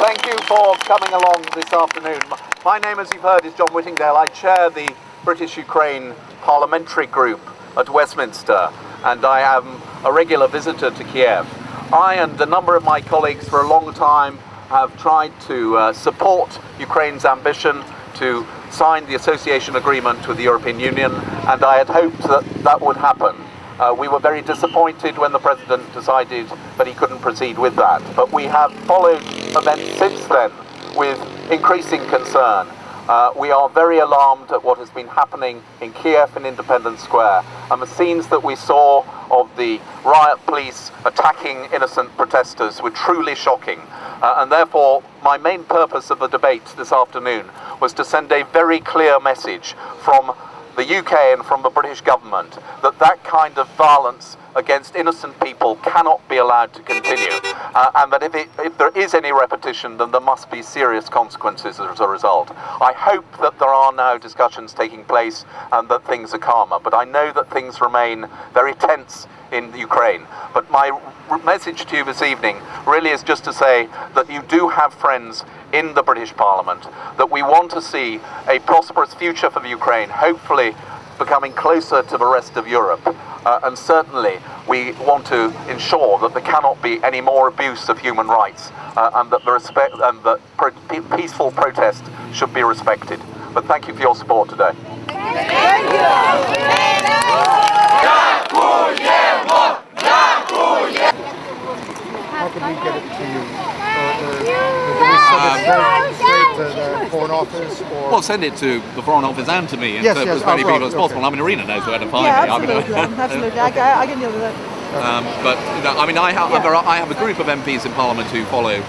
thank you for coming along this afternoon. My name, as you've heard, is John Whittingdale. I chair the British-Ukraine Parliamentary Group at Westminster, and I am a regular visitor to Kiev. I and a number of my colleagues for a long time have tried to support Ukraine's ambition to sign the association agreement with the European Union, and I had hoped that that would happen. We were very disappointed when the President decided that he couldn't proceed with that, but we have followed events since then with increasing concern. We are very alarmed at what has been happening in Kiev and Independence Square, and the scenes that we saw of the riot police attacking innocent protesters were truly shocking. And therefore, my main purpose of the debate this afternoon was to send a very clear message from the UK and from the British government that that kind of violence against innocent people cannot be allowed to continue, and that if there is any repetition, then there must be serious consequences as a result. I hope that there are now discussions taking place and that things are calmer, but I know that things remain very tense in Ukraine. But my message to you this evening really is just to say that you do have friends in the British Parliament, that we want to see a prosperous future for the Ukraine, hopefully becoming closer to the rest of Europe. And certainly we want to ensure that there cannot be any more abuse of human rights, and that peaceful protest should be respected. But thank you for your support today. Thank you. How can we get it to you? Straight to the Foreign Office? Or? Well, send it to the Foreign Office and to me, and yes, so yes, as many people as possible. okay. I mean, Irina knows where to find Yeah, me. absolutely, absolutely. I can deal with that. But you know, I mean, I have a group of MPs in Parliament who follow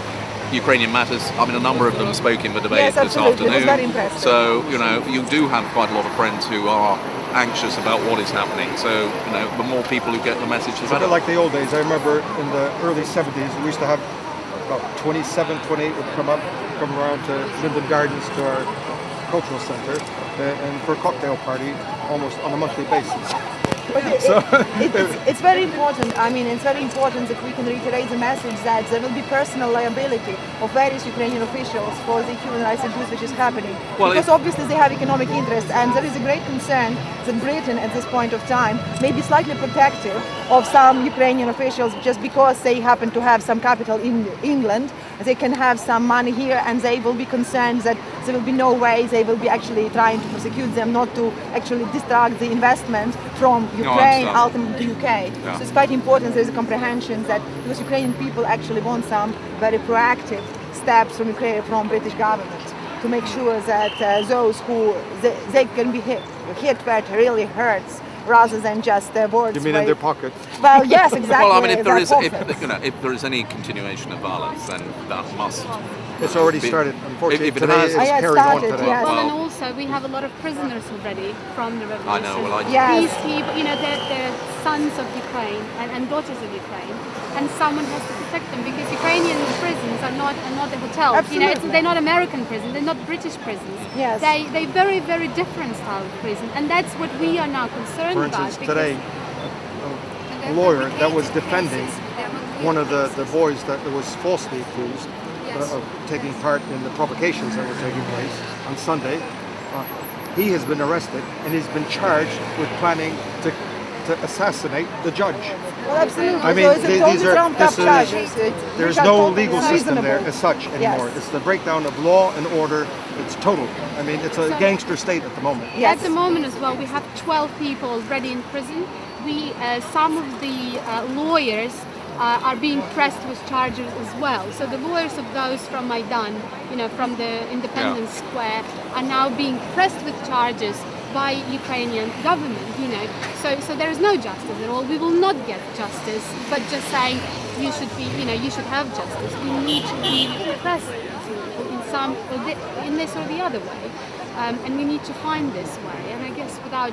Ukrainian matters. I mean, a number of them spoke in the debate this afternoon. It was very impressive. So you know, you do have quite a lot of friends who are anxious about what is happening. So you know, the more people who get the message, the It's a better. bit like the old days. I remember in the early 70s, we used to have about 27, 28 would come around to London Gardens to our cultural centre, and for a cocktail party almost on a monthly basis. But it's very important. I mean, it's very important that we can reiterate the message that there will be personal liability of various Ukrainian officials for the human rights abuse which is happening. Well, because obviously they have economic interests, and there is a great concern that Britain at this point of time may be slightly protective of some Ukrainian officials just because they happen to have some capital in England. They can have some money here, and they will be concerned that there will be no way they will be actually trying to prosecute them, not to actually distract the investment from Ukraine, ultimately to UK. Yeah. So it's quite important there is a comprehension that because Ukrainian people actually want some very proactive steps from Ukraine, from British government, to make sure that those who they can be hit where it really hurts, rather than just words. You mean in their pocket? Well, yes, exactly. Well, I mean, if there is any continuation of violence, then that must. It's already started. Unfortunately, if it today has- it's it carried on started, today. yes. Well, and also we have a lot of prisoners already from the revolution. I know. Well, Yes. These people, you know, they're sons of Ukraine and daughters of Ukraine, and someone has to protect them because Ukrainian prisons are not the hotels. You know, Absolutely. they're not American prisons. They're not British prisons. Yes. They're very, very different style of prison, and that's what we are now concerned For about. instance, today, a lawyer that was defending one of the boys that was falsely accused of taking part in the provocations that were taking place on Sunday, he has been arrested and he's been charged with planning to assassinate the judge. Well, absolutely. I mean, so it's these are trumped-up charges. there's no legal system there as such anymore. Yes. It's the breakdown of law and order. It's total. I mean, it's a gangster state at the moment. Yes. At the moment as well, we have 12 people already in prison. Some of the lawyers are being pressed with charges as well. So the lawyers of those from Maidan, you know, from the Independence Square, are now being pressed with charges by Ukrainian government, you know. So there is no justice at all. We will not get justice, but just saying you should be, you know, you should have justice. We need to be pressed in this or the other way, and we need to find this way. And I guess without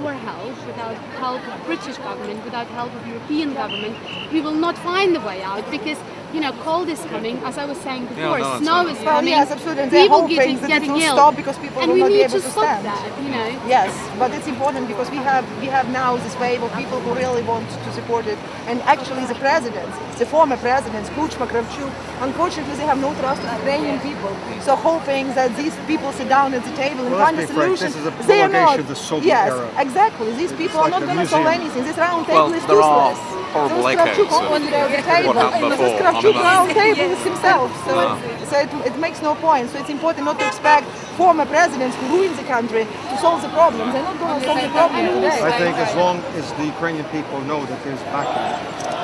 your help, without help of British government, without help of European government, we will not find the way out, because cold is coming, as I was saying before, no, snow is Well, coming, yes, absolutely. And they're people hoping that it getting will ill. stop because people And will we not be need able to to stop stand. that. Yes, but it's important because we have now this wave of people who really want to support it. And actually the presidents, the former presidents, Kuchma, Kravchuk, unfortunately they have no trust in Ukrainian people. So hoping that these people sit down at the table and Well, find a let's be frank, solution. this is a They are not. prolongation of the Soviet Yes, era. exactly. These people It's are like not a going to solve museum. anything. This round table Well, is there are useless. horrible There was Kravchuk echoes on the of table. what happened This before. Kravchuk I mean, round table is himself. So, Ah. so it makes no point. So it's important not to expect former presidents who ruined the country to solve the problem. They're not going to solve the problem today. I think as long as the Ukrainian people know that there's backing,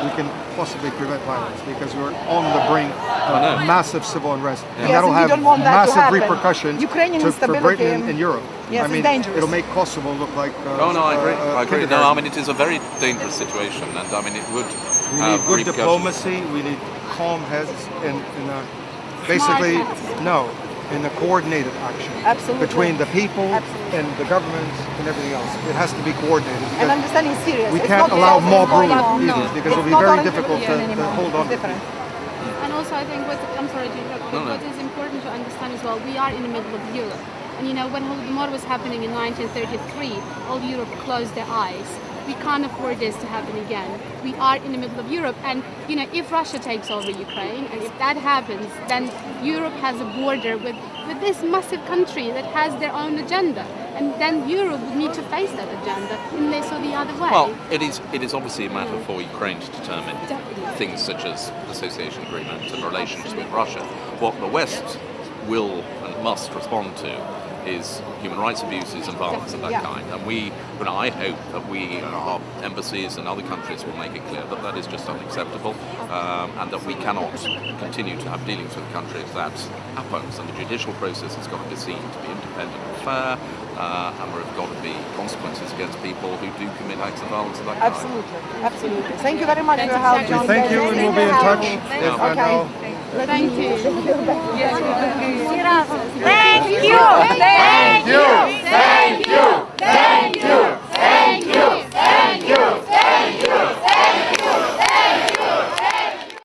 we can possibly prevent violence because we're on the brink of massive civil unrest. And Yes, that'll and we have don't want that to massive happen. repercussions Ukrainian for instability, Britain and Europe. yes, I it's mean, dangerous. it'll make Kosovo look like Oh no, I agree. I agree. No, I kindergarten. mean it is a very dangerous situation, and I mean it would We have need good repercussions. diplomacy. We need calm heads and basically in a coordinated action Absolutely. between the people Absolutely. and the governments and everything else. It has to be coordinated. And because understanding is serious. we It's can't not allow just mob going rule on. either because it'll It's be not very orange difficult to revolution anymore. hold on It's to. different. And also I think I'm sorry to interrupt, but what is important to understand as well, we are in the middle of Europe. And when Holodomor was happening in 1933, all Europe closed their eyes. We can't afford this to happen again. We are in the middle of Europe, and if Russia takes over Ukraine, and if that happens, then Europe has a border with this massive country that has their own agenda, and then Europe would need to face that agenda in this or the other way. Well, it is obviously a matter for Ukraine to determine things such as association agreements and relations with Russia. What the West will and must respond to is human rights abuses and violence of that kind. And I hope that our embassies and other countries will make it clear that that is just unacceptable, and that we cannot continue to have dealings with a country if that happens. And the judicial process has got to be seen to be independent and fair, and there have got to be consequences against people who do commit acts of violence of that kind. Absolutely, absolutely. Thank you very much for your help, John. Thank you, and we'll be in touch. Okay. Thank you.